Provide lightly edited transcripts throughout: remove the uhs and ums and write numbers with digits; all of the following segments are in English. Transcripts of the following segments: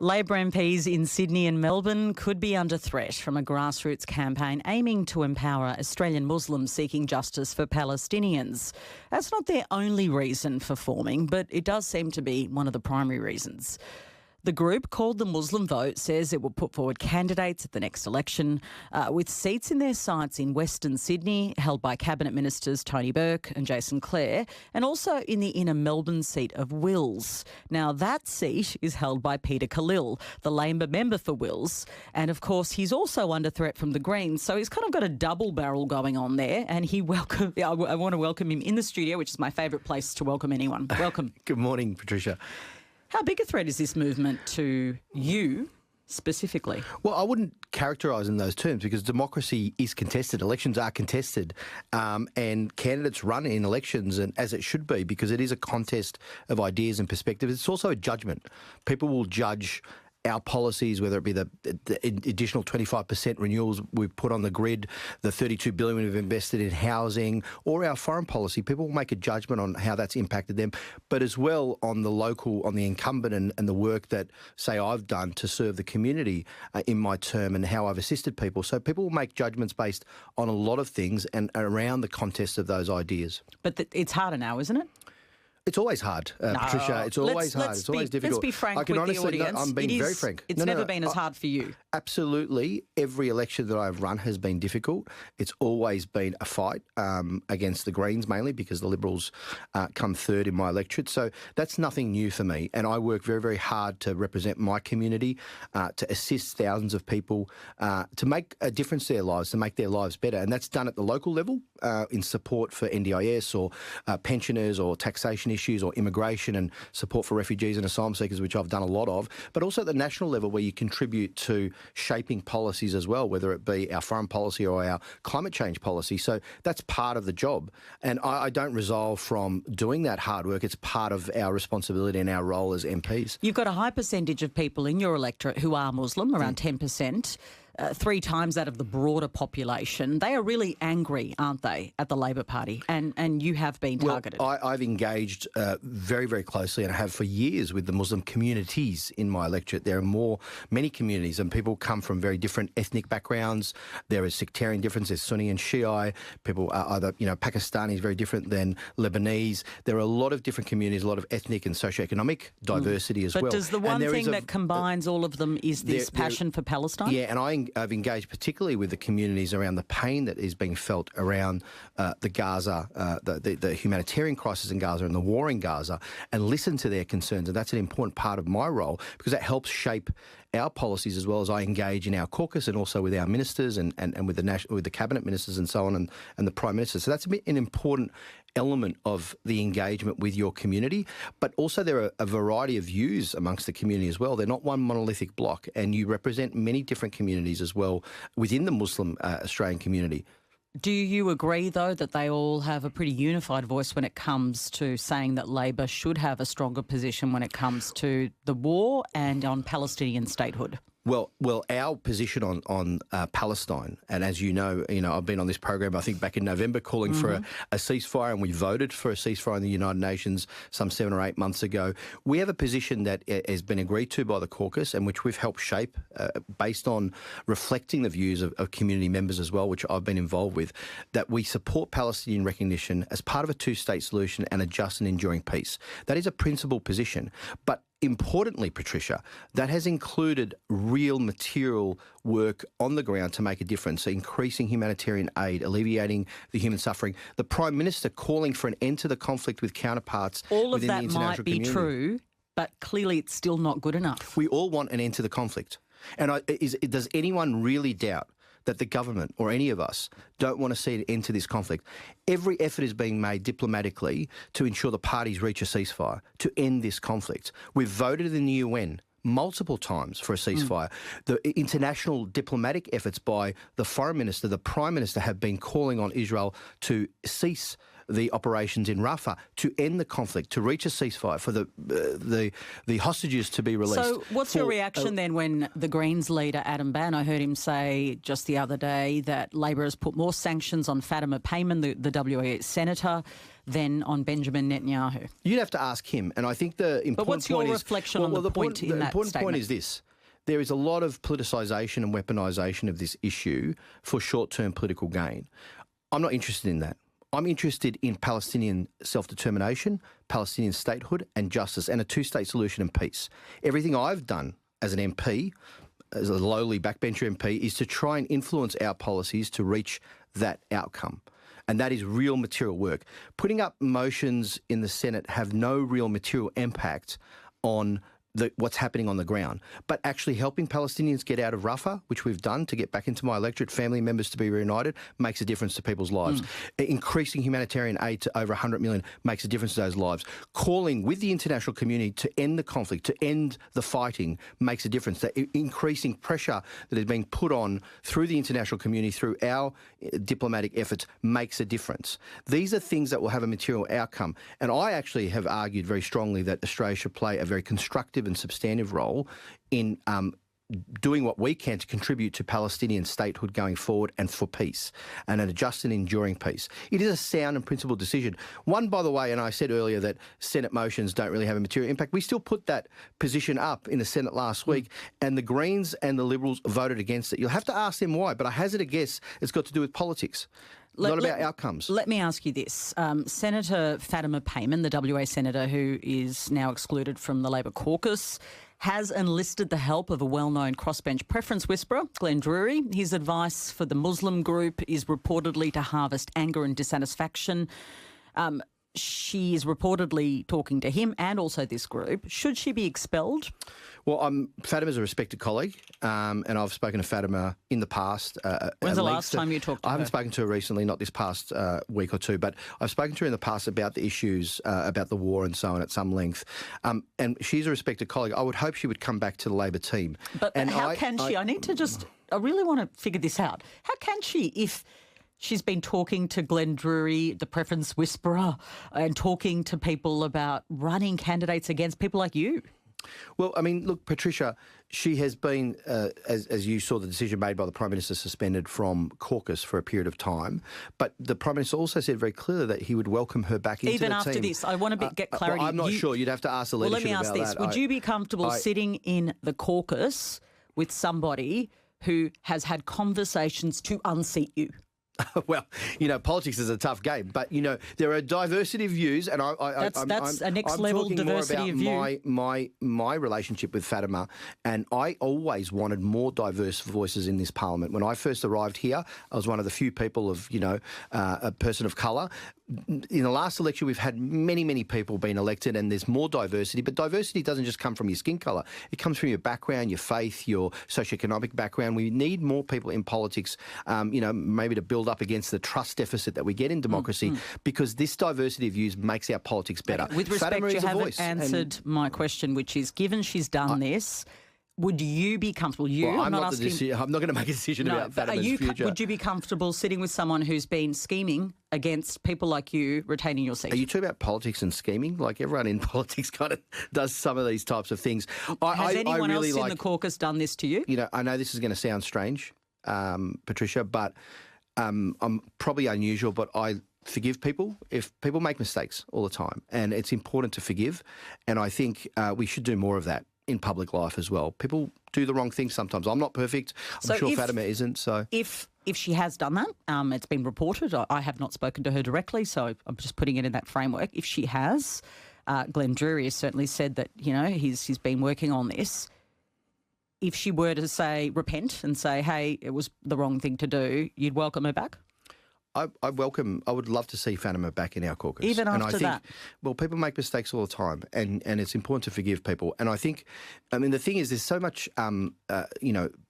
Labor MPs in Sydney and Melbourne could be under threat from a grassroots campaign aiming to empower Australian Muslims seeking justice for Palestinians. That's not their only reason for forming, but it does seem to be one of the primary reasons. The group, called the Muslim Vote, says it will put forward candidates at the next election with seats in their sights in Western Sydney, held by Cabinet Ministers Tony Burke and Jason Clare, and also in the inner Melbourne seat of Wills. Now, that seat is held by Peter Khalil, the Labor member for Wills, and of course he's also under threat from the Greens, so he's kind of got a double barrel going on there, and I want to welcome him in the studio, which is my favourite place to welcome anyone. Welcome. Good morning, Patricia. How big a threat is this movement to you specifically? Well, I wouldn't characterise in those terms because democracy is contested. Elections are contested and candidates run in elections, and as it should be, because it is a contest of ideas and perspectives. It's also a judgment. People will judge our policies, whether it be the additional 25% renewals we've put on the grid, the $32 billion we've invested in housing, or our foreign policy. People will make a judgment on how that's impacted them, but as well on the local, on the incumbent and the work that, say, I've done to serve the community in my term and how I've assisted people. So people will make judgments based on a lot of things and around the contest of those ideas. But it's harder now, isn't it? It's always hard, Patricia. It's always hard. It's always difficult. Let's be frank with the audience. I'm being very frank. It's never been as hard for you. Absolutely. Every election that I've run has been difficult. It's always been a fight against the Greens mainly because the Liberals come third in my electorate. So that's nothing new for me. And I work very, very hard to represent my community, to assist thousands of people, to make a difference to their lives, to make their lives better. And that's done at the local level in support for NDIS or pensioners or taxation issues or immigration and support for refugees and asylum seekers, which I've done a lot of, but also at the national level where you contribute to shaping policies as well, whether it be our foreign policy or our climate change policy. So that's part of the job. And I don't resolve from doing that hard work. It's part of our responsibility and our role as MPs. You've got a high percentage of people in your electorate who are Muslim, around 10%. 3 times that of the broader population. They are really angry, aren't they, at the Labor Party? And you have been targeted. Well, I've engaged very, very closely and I have for years with the Muslim communities in my electorate. There are many communities and people come from very different ethnic backgrounds. There is sectarian difference. There's Sunni and Shiite. People are either, Pakistani is very different than Lebanese. There are a lot of different communities, a lot of ethnic and socioeconomic diversity as well. But does the one thing that combines all of them is this passion for Palestine? Yeah, and I've engaged particularly with the communities around the pain that is being felt around the Gaza, the humanitarian crisis in Gaza and the war in Gaza, and listen to their concerns. And that's an important part of my role because that helps shape our policies as well as I engage in our caucus and also with our ministers and with the cabinet ministers and so on and the Prime Minister. So that's an important element of the engagement with your community. But also there are a variety of views amongst the community as well. They're not one monolithic block, and you represent many different communities as well within the Muslim Australian community. Do you agree, though, that they all have a pretty unified voice when it comes to saying that Labor should have a stronger position when it comes to the war and on Palestinian statehood? Well, our position on Palestine, and as you know, I've been on this program, I think back in November, calling for a ceasefire, and we voted for a ceasefire in the United Nations some 7 or 8 months ago. We have a position that has been agreed to by the caucus and which we've helped shape based on reflecting the views of community members as well, which I've been involved with, that we support Palestinian recognition as part of a two-state solution and a just and enduring peace. That is a principled position, but importantly, Patricia, that has included real material work on the ground to make a difference, so increasing humanitarian aid, alleviating the human suffering. The Prime Minister calling for an end to the conflict with counterparts within the international community. All of that might be true, but clearly it's still not good enough. We all want an end to the conflict. And does anyone really doubt that the government or any of us don't want to see an end to this conflict? Every effort is being made diplomatically to ensure the parties reach a ceasefire, to end this conflict. We've voted in the UN multiple times for a ceasefire. The international diplomatic efforts by the Foreign Minister, the Prime Minister have been calling on Israel to cease the operations in Rafah, to end the conflict, to reach a ceasefire, for the hostages to be released. So what's your reaction then when the Greens leader, Adam Ban, I heard him say just the other day that Labor has put more sanctions on Fatima Payman, the WA senator, than on Benjamin Netanyahu? You'd have to ask him. And I think the important point is... But what's your reflection on the point in that statement? The important point is this. There is a lot of politicisation and weaponisation of this issue for short-term political gain. I'm not interested in that. I'm interested in Palestinian self-determination, Palestinian statehood and justice, and a two-state solution and peace. Everything I've done as an MP, as a lowly backbencher MP, is to try and influence our policies to reach that outcome. And that is real material work. Putting up motions in the Senate have no real material impact on what's happening on the ground. But actually helping Palestinians get out of Rafah, which we've done to get back into my electorate, family members to be reunited, makes a difference to people's lives. Increasing humanitarian aid to over 100 million makes a difference to those lives. Calling with the international community to end the conflict, to end the fighting, makes a difference. That increasing pressure that is being put on through the international community, through our diplomatic efforts, makes a difference. These are things that will have a material outcome. And I actually have argued very strongly that Australia should play a very constructive and substantive role in doing what we can to contribute to Palestinian statehood going forward and for peace, and a just and enduring peace. It is a sound and principled decision. One, by the way, and I said earlier that Senate motions don't really have a material impact. We still put that position up in the Senate last week, and the Greens and the Liberals voted against it. You'll have to ask them why, but I hazard a guess it's got to do with politics. Not about outcomes. Let me ask you this. Senator Fatima Payman, the WA senator who is now excluded from the Labor caucus, has enlisted the help of a well-known crossbench preference whisperer, Glenn Drury. His advice for the Muslim group is reportedly to harvest anger and dissatisfaction. She is reportedly talking to him and also this group. Should she be expelled? Well, Fatima's a respected colleague, and I've spoken to Fatima in the past. When's the last time you talked to her? I haven't spoken to her recently, not this past week or two, but I've spoken to her in the past about the issues, about the war and so on at some length. And she's a respected colleague. I would hope she would come back to the Labor team. But how can she? I really want to figure this out. How can she if she's been talking to Glenn Drury, the preference whisperer, and talking to people about running candidates against people like you? Well, I mean, look, Patricia, she has been, as you saw the decision made by the Prime Minister, suspended from caucus for a period of time. But the Prime Minister also said very clearly that he would welcome her back into the team. Even after this, I want to get clarity. Well, I'm not sure. You'd have to ask the leadership about that. Well, let me ask this. Would you be comfortable sitting in the caucus with somebody who has had conversations to unseat you? Well, politics is a tough game, but there are diversity of views, and that's a next level diversity of view. My relationship with Fatima, and I always wanted more diverse voices in this parliament. When I first arrived here, I was one of the few people of a person of colour. In the last election, we've had many people being elected, and there's more diversity. But diversity doesn't just come from your skin colour. It comes from your background, your faith, your socioeconomic background. We need more people in politics, maybe to build up against the trust deficit that we get in democracy, because this diversity of views makes our politics better. Okay. With respect, you haven't answered my question, which is, given she's done this, would you be comfortable? I'm not going to make a decision about Fatima's future. Would you be comfortable sitting with someone who's been scheming against people like you retaining your seat? Are you talking about politics and scheming? Like, everyone in politics kind of does some of these types of things. Has anyone else in the caucus done this to you? I know this is going to sound strange, Patricia, but I'm probably unusual, but I forgive people if people make mistakes all the time, and it's important to forgive, and I think we should do more of that in public life as well. People do the wrong thing sometimes. I'm not perfect. I'm sure Fatima isn't. So if she has done that, it's been reported. I have not spoken to her directly, so I'm just putting it in that framework. If she has, Glenn Drury has certainly said that he's been working on this. If she were to repent and say, hey, it was the wrong thing to do, you'd welcome her back? I would love to see Fatima back in our caucus. Even after that? Well, people make mistakes all the time, and it's important to forgive people. And I think, the thing is, there's so much,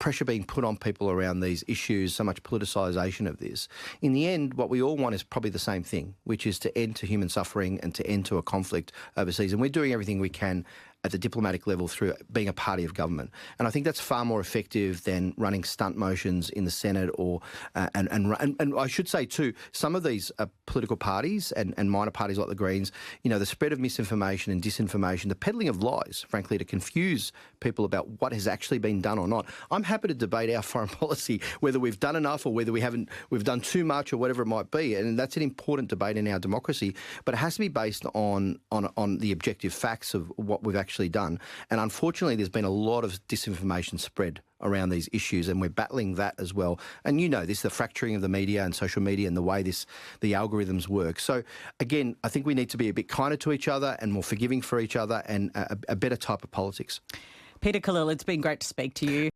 pressure being put on people around these issues, so much politicisation of this. In the end, what we all want is probably the same thing, which is to end to human suffering and to end to a conflict overseas. And we're doing everything we can at the diplomatic level through being a party of government. And I think that's far more effective than running stunt motions in the Senate or, and I should say too, some of these political parties and minor parties like the Greens, you know, the spread of misinformation and disinformation, the peddling of lies, frankly, to confuse people about what has actually been done or not. I'm happy to debate our foreign policy, whether we've done enough or whether we've done too much or whatever it might be. And that's an important debate in our democracy, but it has to be based on the objective facts of what we've actually done. And unfortunately, there's been a lot of disinformation spread around these issues, and we're battling that as well. And you know this, the fracturing of the media and social media and the way the algorithms work. So again, I think we need to be a bit kinder to each other and more forgiving for each other and a better type of politics. Peter Khalil, it's been great to speak to you.